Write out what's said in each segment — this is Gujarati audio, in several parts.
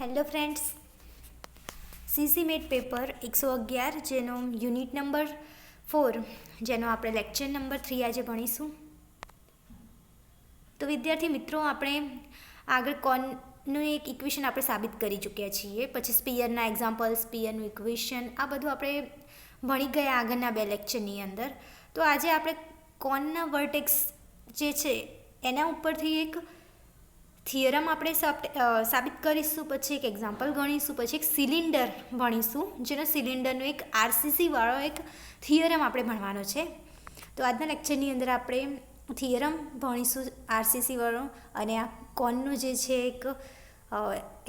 Hello friends, CC MAT paper 111 જેનો યુનિટ નંબર 4 જેનો આપણે લેક્ચર નંબર 3 આજે ભણીશું. તો વિદ્યાર્થી મિત્રો, આપણે આગળ કોનનું એક ઇક્વેશન આપણે સાબિત કરી ચૂક્યા છીએ. પછી સ્પિયરના એક્ઝામ્પલ, સ્પિયરનું ઇક્વેશન, આ બધું આપણે ભણી ગયા આગળના બે લેક્ચરની અંદર. તો આજે આપણે કોનના વર્ટેક્સ જે છે એના ઉપરથી એક થિયરમ આપણે સાબિત કરીશું, પછી એક એક્ઝામ્પલ ગણીશું, પછી એક સિલિન્ડર ભણીશું જેનો સિલિન્ડરનો એક આરસીસી વાળો એક થિયરમ આપણે ભણવાનો છે. તો આજના લેક્ચરની અંદર આપણે થિયરમ ભણીશું આરસીસી વાળો, અને આ કોનનું જે છે એક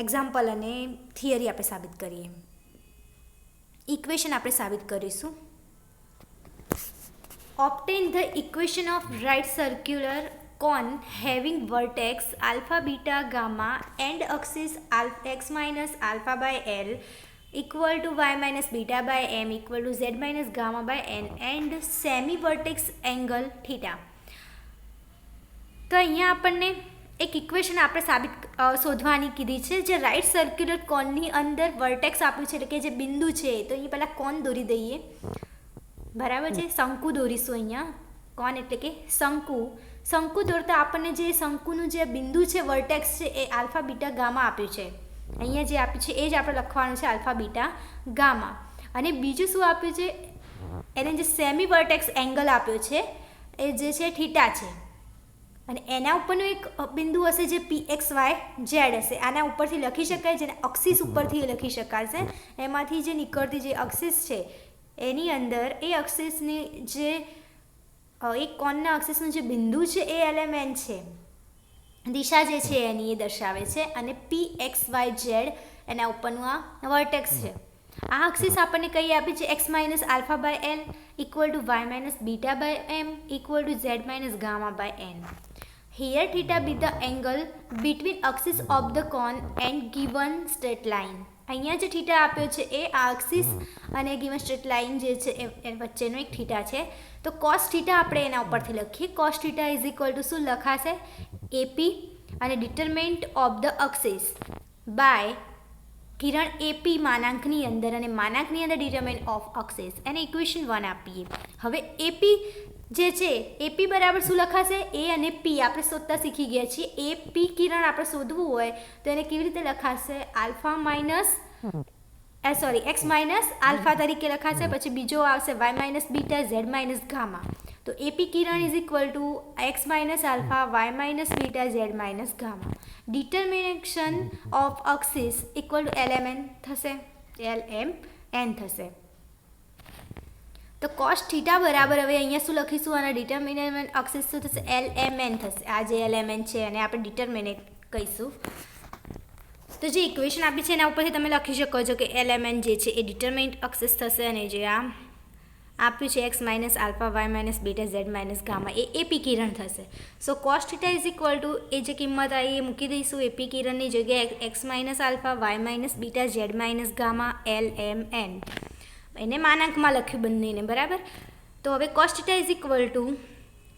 એક્ઝામ્પલ અને થિયરી આપણે સાબિત કરીએ. ઇક્વેશન આપણે સાબિત કરીશું. Obtain the equation of right circular cone having vertex alpha beta gamma and axis x minus alpha by l equal to y minus beta by m equal to z minus gamma by n and semi vertex angle theta. તો અહીંયા આપણને એક ઇક્વેશન આપણે સાબિત શોધવાની કીધી છે જે રાઇટ સર્ક્યુલર કોનની અંદર વર્ટેક્સ આપ્યું છે, એટલે કે જે બિંદુ છે. તો અહીંયા પહેલાં કોન દોરી દઈએ, બરાબર છે. શંકુ દોરીશું અહીંયા. કોન એટલે કે શંકુ દોરતા આપણને જે શંકુનું જે બિંદુ છે, વર્ટેક્સ છે, એ આલ્ફા બીટા ગામા આપ્યું છે. અહીંયા જે આપ્યું છે એ જ આપણે લખવાનું છે, આલ્ફા બીટા ગામા. અને બીજું શું આપ્યું છે, એને જે સેમી વર્ટેક્સ એંગલ આપ્યો છે એ જે છે થીટા છે. અને એના ઉપરનું એક બિંદુ હશે જે PXY Z હશે. આના ઉપરથી લખી શકાય, જેને અક્સિસ ઉપરથી લખી શકાશે. એમાંથી જે નીકળતી જે અક્સિસ છે એની અંદર એ અક્સિસની જે એક કોનના અક્સિસનું જે બિંદુ છે એ એલિમેન્ટ છે, દિશા જે છે એની એ દર્શાવે છે. અને PXYZ એના ઉપરનું આ વર્ટેક્સ છે. આ અક્સિસ આપણને કઈ આપી છે, x minus alpha by L equal to y minus beta by M equal to z minus gamma by N. Here theta be the angle between axis of the cone and given straight line. અહીંયા જે થીટા આપ્યો છે એ આ અક્સિસ અને ગિવન સ્ટ્રેટ લાઇન જે છે એ વચ્ચેનો એક થીટા છે. તો કોસ થીટા આપણે એના ઉપરથી લખીએ. Cos theta is equal to શું લખાશે, એપી અને determinant of the axis by કિરણ એપી માનાંકની અંદર અને માનાંકની અંદર ડિટરમિનન્ટ ઓફ અક્સિસ. એને ઇક્વેશન 1 આપીએ. હવે એપી જે છે, એપી બરાબર શું લખાશે, એ અને પી આપણે શોધતા શીખી ગયા છીએ. એપી કિરણ આપણે શોધવું હોય તો એને કેવી રીતે લખાશે, alpha minus X minus alpha તરીકે લખાશે. પછી બીજો આવશે Y minus beta Z minus gamma. તો એપી કિરણ is equal to X minus alpha Y minus beta Z minus gamma. Determination of axis equal to LMN થશે, LMN થશે. તો કોસ થીટા બરાબર હવે અહીંયા શું લખીશું, અને ડિટર્મિનેન્ટ અક્સિસ શું થશે, LMN થશે. આ જે LMN છે એને આપણે ડિટર્મિનેટ કહીશું. તો જે ઇક્વેશન આપી છે એના ઉપરથી તમે લખી શકો છો કે LMN જે છે એ ડિટરમિનન્ટ અક્સિસ થશે, અને જે આ આપ્યું છે X minus alpha Y minus beta Z minus gamma એ એપી કિરણ થશે. So cos theta is equal to એ જે કિંમત આવી એ મૂકી દઈશું. એપી કિરણની જગ્યાએ X minus alpha Y minus beta Z minus gamma LMN એને માનાંકમાં લખ્યું બંનેને, બરાબર. તો હવે cos theta is equal to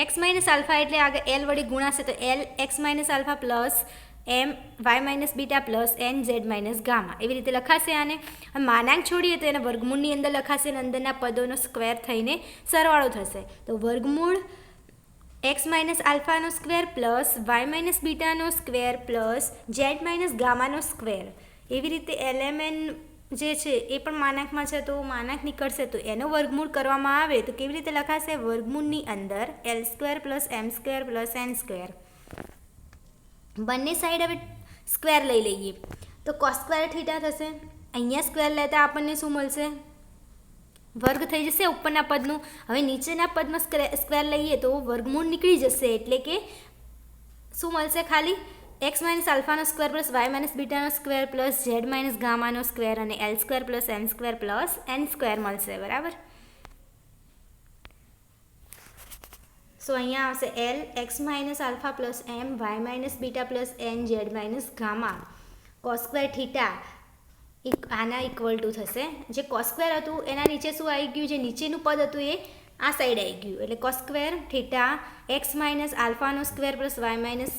X minus alpha એટલે આગળ એલ વડે ગુણાશે, તો L X minus alpha plus M Y minus beta plus N Z minus gamma એવી રીતે લખાશે. આને માનાંક છોડીએ તો એના વર્ગમૂળની અંદર લખાશે અને અંદરના પદોનો સ્ક્વેર થઈને સરવાળો થશે. તો વર્ગમૂળ એક્સ માઇનસ આલ્ફાનો સ્ક્વેર પ્લસ વાય માઇનસ બીટાનો સ્ક્વેર પ્લસ ઝેડ માઇનસ ગામાનો સ્ક્વેર. એવી રીતે LMN જે છે એ પણ માનાંકમાં છે, તો માનાંક નીકળશે તો એનો વર્ગમૂળ કરવામાં આવે તો કેવી રીતે લખાશે, વર્ગમૂળની અંદર L square plus M square plus N square. બંને સાઈડ હવે સ્ક્વેર લઈ લઈએ તો કોસ સ્ક્વેર થીટા થશે. અહીંયા સ્ક્વેર લેતા આપણને શું મળશે, વર્ગ થઈ જશે ઉપરના પદનું. હવે નીચેના પદમાં સ્ક્વેર લઈએ તો વર્ગમૂળ નીકળી જશે, એટલે કે શું મળશે, ખાલી એક્સ માઇનસ આલ્ફાનો સ્ક્વેર પ્લસ વાય માઇનસ બીટાનો સ્ક્વેર પ્લસ ઝેડ માઇનસ ગામાનો સ્ક્વેર અને L square plus M square plus N square મળશે, બરાબર. સો અહીંયા આવશે L X minus alpha plus M Y minus beta plus N Z minus gamma cos square theta આના ઇક્વલ ટુ થશે. જે કોસ સ્ક્વેર હતું એના નીચે શું આવી ગયું, જે નીચેનું પદ હતું એ આ સાઈડ આવી ગયું, એટલે cos square theta X minus આલ્ફાનો સ્ક્વેર પ્લસ વાય માઇનસ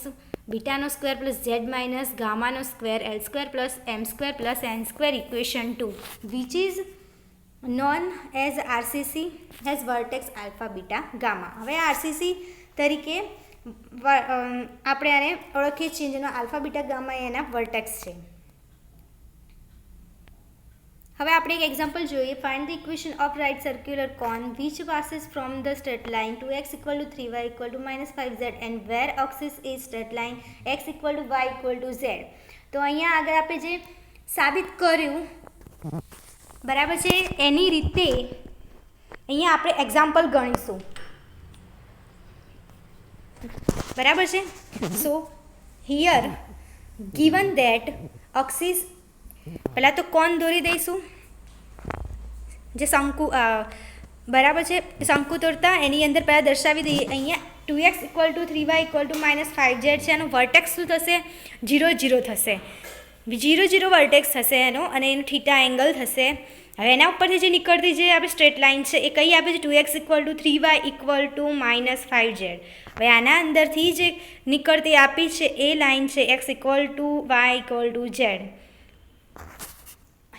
બીટાનો સ્ક્વેર પ્લસ ઝેડ માઇનસ ગામાનો square L square plus M square plus N square equation 2 which is known as RCC has vertex alpha beta gamma. હવે આરસીસી તરીકે આપણે આને ઓળખીએ છીએ જેનો આલ્ફા બીટા ગામા એના વર્ટેક્સ છે. હવે આપણે એક એક્ઝામ્પલ જોઈએ. Find the equation of right circular cone which passes from the straight line 2x = 3y = -5z and where axis is straight line x = y = z. તો અહીંયા આગળ આપણે જે સાબિત કર્યું બરાબર છે એની રીતે અહીંયા આપણે એક્ઝામ્પલ ગણીશું બરાબર છે. સો હિયર ગિવન ધેટ એક્સિસ પહેલાં તો કોણ દોરી દઈશું જે શંકુ બરાબર છે શંકુ દોરતા એની અંદર પહેલાં દર્શાવી દઈએ. અહીંયા 2x = 3y = -5z છે. એનો વર્ટેક્સ શું થશે? 0 0 થશે. 0 0 વર્ટેક્સ થશે એનો અને એનો થીટા એંગલ થશે. હવે એના ઉપરથી જે નીકળતી જે આપણે સ્ટ્રેટ લાઇન છે એ કઈ આપે છે? 2x = 3y = -5z. હવે આના અંદરથી જે નીકળતી આપી છે એ લાઇન છે x = y = z.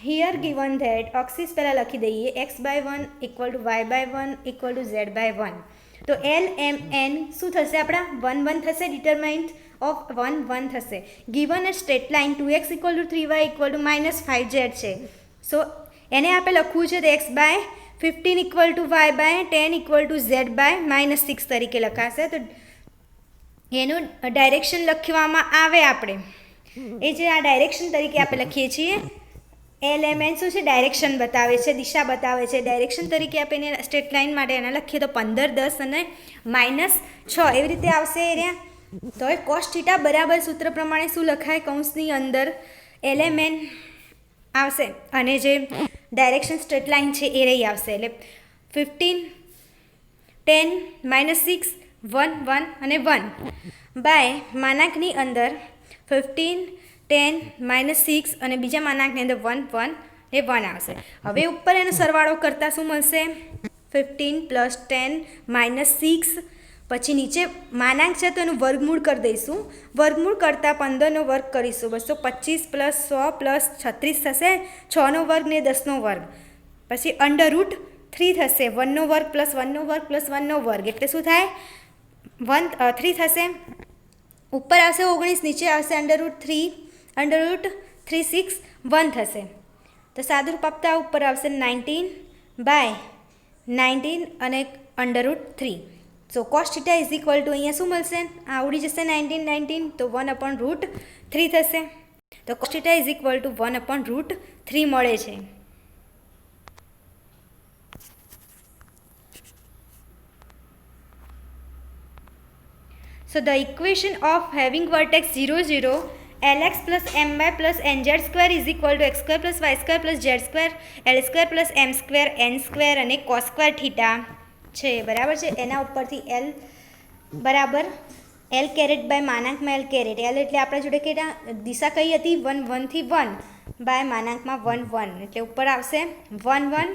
Here given that axis પહેલાં લખી દઈએ x/1 = y/1 = z/1. તો એલ એમ એન શું થશે આપણા 1 1 થશે. ડિટરમાઇન્ટ ઓફ 1 1 થશે. ગિવન એ straight line 2x = 3y = -5z છે. સો એને આપણે લખવું છે તો x/15 = y/10 = z/-6 તરીકે લખાશે. તો એનું ડાયરેક્શન લખવામાં આવે આપણે એ જે આ ડાયરેક્શન તરીકે આપણે લખીએ છીએ. એલિમેન્ટ શું છે? ડાયરેક્શન બતાવે છે, દિશા બતાવે છે. ડાયરેક્શન તરીકે આપણે એને સ્ટ્રેટ લાઇન માટે એના લખીએ તો 15 10 અને -6 એવી રીતે આવશે એરિયા. તો એ કોસ થીટા બરાબર સૂત્ર પ્રમાણે શું લખાય? કૌંસની અંદર એલિમેન્ટ આવશે અને જે ડાયરેક્શન સ્ટ્રેટ લાઇન છે એ રહી આવશે. એટલે 15 10 -6 1 1 અને 1 બાય માનાંકની અંદર 15 10 -6 અને બીજા માનાંકની અંદર 1 1 એ 1 આવશે. હવે ઉપર એનો સરવાળો કરતાં શું મળશે? 15 + 10 -6 પછી નીચે માનાંક છે તો એનું વર્ગમૂળ કરી દઈશું. વર્ગમૂળ કરતાં 15નો વર્ગ કરીશું 225 + 100 + 36 થશે. 6નો વર્ગ ને 10નો વર્ગ પછી √3 થશે. 1નો વર્ગ + 1નો વર્ગ + 1નો વર્ગ એટલે શું થાય? 3 થશે. ઉપર આવશે 19 નીચે આવશે √3 √36 1 થશે. તો સાદુરૂપ આપતા ઉપર આવશે 19/19 અને √3. સો cos θ = અહીંયા શું મળશે? આ ઉડી જશે 19 19 તો 1/√3 થશે. તો cos θ = 1/√3 મળે છે. So the equation of having vertex 0 0 lx + my + nz² = x² + y² + z² l² + m² n² અને cos² θ છે બરાબર છે. એના ઉપરથી l બરાબર l કેરેટ બાય માનાંકમાં l કેરેટ. l એટલે આપણા જોડે કેટલા દિશા કઈ હતી? 1 1 થી 1 બાય માનાંકમાં 1 1 એટલે ઉપર આવશે 1 1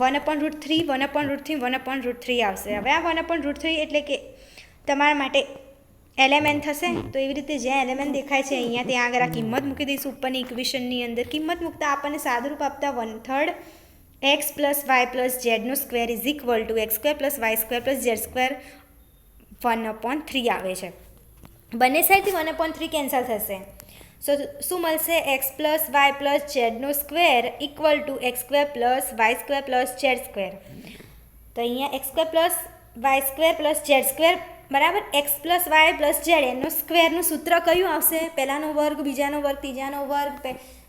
1/√3 1/√3 1/√3 આવશે. હવે આ 1/√3 એટલે કે તમારા માટે એલિમેન્ટ થશે. તો એવી રીતે જ્યાં એલિમેન્ટ દેખાય છે અહીંયા ત્યાં આગળ આ કિંમત મૂકી દઈશું ઉપરની ઇક્વેશનની અંદર. કિંમત મૂકતા આપણને સાદુરૂપ આપતા 1/3 x + y + z² = x² + y² + z² 1/3 આવે છે. બંને સાઈડથી 1/3 કેન્સલ થશે. સો શું મળશે? x + y + z² = x² + y² + z². તો અહીંયા x² + y² + z² બરાબર x + y + z એનો સ્ક્વેરનું સૂત્ર કયું આવશે? પહેલાંનો વર્ગ બીજાનો વર્ગ ત્રીજાનો વર્ગ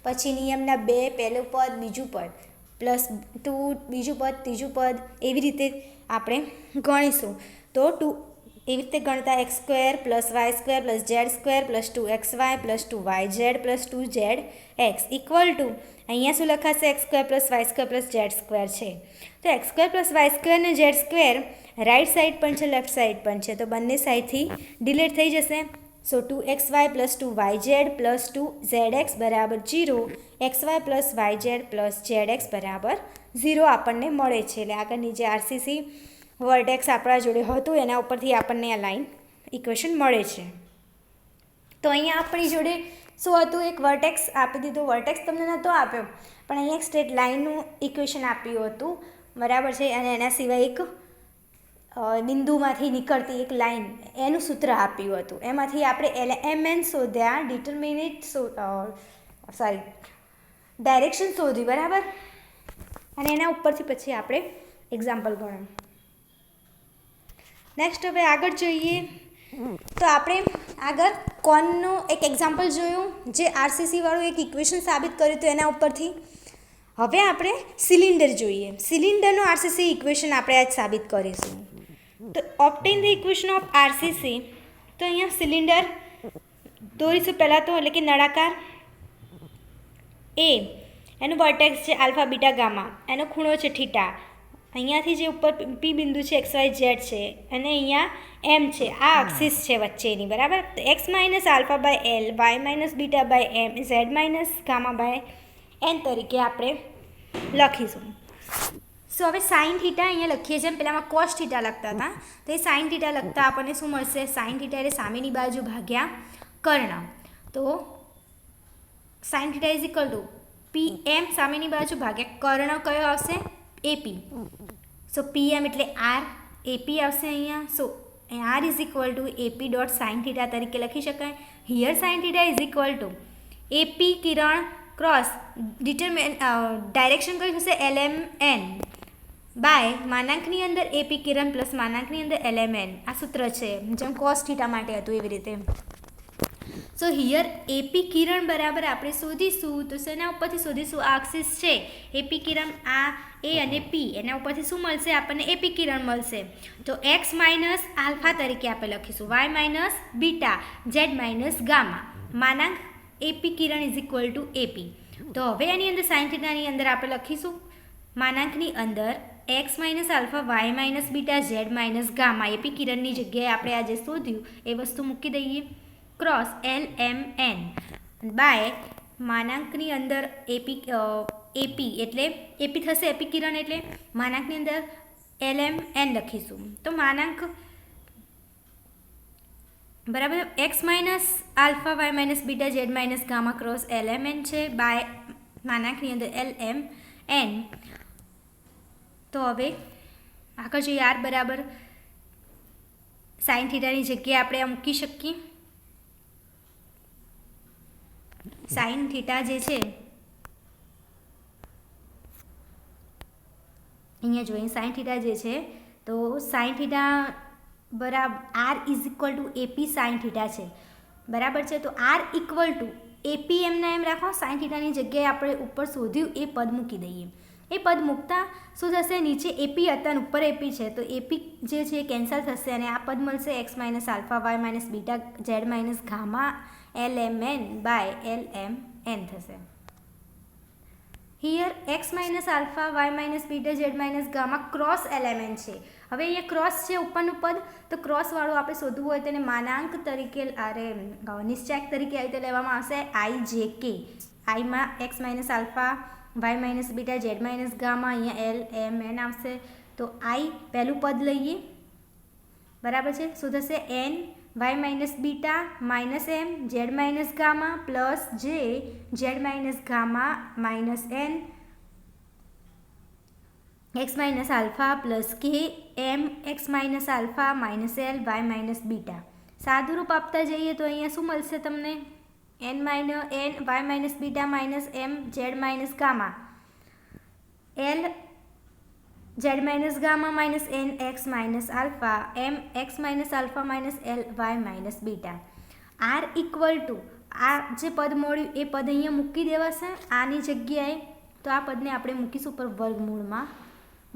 પછી નિયમના 2 પહેલું પદ બીજું પદ +2 બીજું પદ ત્રીજું પદ એવી રીતે આપણે ગણીશું. તો એવી રીતે ગણતા x² + y² + z² + 2xy + 2yz + 2zx = અહીંયા શું લખાશે? x² + y² + z² છે. તો x² + y² ને z² રાઈટ સાઈડ પણ છે લેફ્ટ સાઈડ પણ છે. તો બંને સાઈડથી ડિલીટ થઈ જશે. સો 2xy + 2yz + 2zx = 0 xy + yz + zx = 0 આપણને મળે છે. એટલે આગળની જે આરસીસી વર્ટેક્સ આપણા જોડે હતું એના ઉપરથી આપણને આ લાઈન ઇક્વેશન મળે છે. તો અહીંયા આપણી જોડે શું હતું, એક વર્ટેક્સ આપી દીધું. વર્ટેક્સ તમને નહોતો આપ્યો, પણ અહીંયા એક સ્ટ્રેટ લાઇનનું ઇક્વેશન આપ્યું હતું, બરાબર છે. અને એના સિવાય એક બિંદુમાંથી નીકળતી એક લાઇન, એનું સૂત્ર આપ્યું હતું. એમાંથી આપણે LMN શોધ્યા, ડાયરેક્શન શોધી, બરાબર. અને એના ઉપરથી પછી આપણે એક્ઝામ્પલ ગણ્યું. નેક્સ્ટ હવે આગળ જોઈએ તો આપણે આગળ કોનનો એક એક્ઝામ્પલ જોયું, જે RCC વાળું એક ઇક્વેશન સાબિત કર્યું હતું એના ઉપરથી. હવે આપણે સિલિન્ડર જોઈએ. સિલિન્ડરનું RCC ઇક્વેશન આપણે આજ સાબિત કરીશું. તો ઓબ્ટેન ધ ઇક્વેશન ઓફ RCC. તો અહીંયા સિલિન્ડર દોરીશું પહેલાં તો, એટલે કે નળાકાર. એનું વર્ટેક્સ છે આલ્ફા બીટા ગામા, એનો ખૂણો છે થીટા. અહીંયાથી જે ઉપર P બિંદુ છે XYZ છે, અને અહીંયા M છે, આ એક્સિસ છે વચ્ચેની, બરાબર. તો x minus alpha by L, y minus beta by M, z minus gamma by N તરીકે આપણે લખીશું. સો હવે સાઇન થીટા અહીંયા લખીએ છીએ, પહેલાંમાં કોસ થીટા લખતા હતા, તો એ સાઇન થીટા લખતા આપણને શું મળશે, સાઇન થીટા એટલે સામેની બાજુ ભાગ્યા કર્ણ. તો sine theta is equal two PM સામેની બાજુ ભાગ્યા કર્ણ કયો આવશે, AP. સો PM એટલે R, AP આવશે અહીંયા. સો R is equal to AP dot sine theta તરીકે લખી શકાય. Here sine theta is equal to AP Kiran cross direction કઈ થશે, LMN બાય માનાંકની અંદર AP કિરણ પ્લસ માનાંકની અંદર LMN. આ સૂત્ર છે, જેમ કોસ થીટા માટે હતું એવી રીતે. સો હિયર AP કિરણ બરાબર આપણે શોધીશું, તો શેના ઉપરથી શોધીશું, આ એક્સિસ છે AP કિરણ, આ A અને P, એના ઉપરથી શું મળશે આપણને, AP કિરણ મળશે. તો x માઇનસ આલ્ફા તરીકે આપણે લખીશું, y minus beta, z minus gamma, માનાંક AP કિરણ ઇઝ ઇક્વલ ટુ AP. તો હવે એની અંદર સાઇન થીટાની અંદર આપણે લખીશું માનાંકની અંદર x minus alpha, y minus beta, z minus gamma. AP કિરણની જગ્યાએ આપણે આ જે શોધ્યું એ વસ્તુ મૂકી દઈએ, ક્રોસ LMN બાય માનાંકની અંદર AP એટલે AP થશે, AP કિરણ એટલે માનાંકની અંદર LMN લખીશું. તો માનાંક બરાબર x minus alpha, y minus beta, z minus gamma cross LMN છે, બાય માનાંકની અંદર LMN. તો હવે આગળ જોઈએ, R બરાબર સાઇન થીટાની જગ્યાએ આપણે આ મૂકી શકીએ. સાઇન થીટા જે છે અહીંયા જોઈએ, સાઇન થીટા જે છે, તો સાઇન થીટા બરાબર R is equal to AP sine theta છે, બરાબર છે. તો R ઇક્વલ ટુ AP એમના એમ રાખો, સાઇન થીટાની જગ્યાએ આપણે ઉપર શોધ્યું એ પદ મૂકી દઈએ. એ પદ મૂકતા શું થશે, નીચે AP હતા અને ઉપર AP છે, તો AP જે છે એ કેન્સલ થશે અને આ પદ મળશે x minus alpha, y minus beta, z minus gamma LMN by LMN થશે. Here x minus alpha, y minus beta, z minus gamma cross LMN છે. હવે અહીંયા ક્રોસ છે ઉપરનું પદ, તો ક્રોસવાળું આપણે શોધવું હોય તેને માનાંક તરીકે નિશ્ચાંક તરીકે આવી રીતે લેવામાં આવશે, IJK. આઈમાં x minus alpha, y minus beta, z minus gamma, અહીંયા LMN આવશે. તો I પહેલું પદ લઈએ, બરાબર છે. શું થશે, N y minus beta minus M, z minus gamma plus J z minus gamma minus N, x minus alpha plus K M x minus alpha minus L y minus beta. સાદું રૂપ આપતા જઈએ તો અહીંયા શું મળશે તમને, N y minus beta minus M z minus gamma L z minus gamma minus N x minus alpha M x minus alpha minus L y minus beta. R equal to આ જે પદ મળ્યું એ પદ અહીંયા મૂકી દેવાશે આની જગ્યાએ. તો આ પદને આપણે મૂકીશું ઉપર વર્ગમૂળમાં,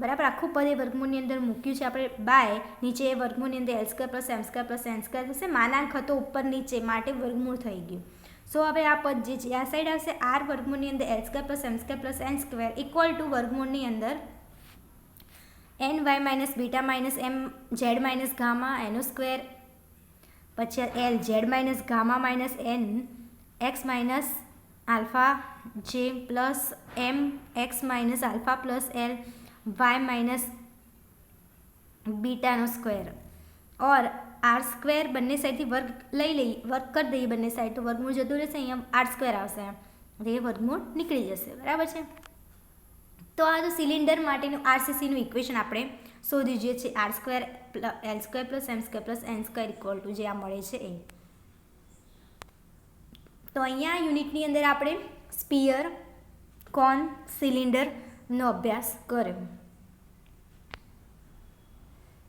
બરાબર. આખું પદ એ વર્ગમૂળની અંદર મૂક્યું છે આપણે, બાય નીચે એ વર્ગમૂળની અંદર L square plus M square plus N square થશે. માનાંક હતો ઉપર નીચે માટે વર્ગમૂળ થઈ ગયું. સો હવે આ પદ જે છે આ સાઈડ આવશે, R વર્ગમૂળની અંદર L square plus M square plus N square equal to વર્ગમૂળની અંદર N y minus beta minus M z minus gamma એનો સ્ક્વેર, પછી L z minus gamma minus N x minus alpha J plus M x minus alpha plus L y minus beta नो स्क्वायर और આર સ્ક્વેર બંને સાઈડથી વર્ગ લઈ લઈએ, વર્ગ કરી દઈએ બંને સાઈડ, તો વર્ગમૂળ જતું રહેશે, અહીંયા આર સ્ક્વેર આવશે, એટલે એ વર્ગમૂળ નીકળી જશે. બરાબર છે. તો આ તો સિલિન્ડર માટેનું આરસીસીનું ઇક્વેશન આપણે શોધી જોઈએ છે, R square L square plus M square plus N square equal to જે આ મળે છે એ. તો અહીંયા યુનિટની અંદર આપણે સ્પીયર, કોન, સિલિન્ડરનો અભ્યાસ કર્યો.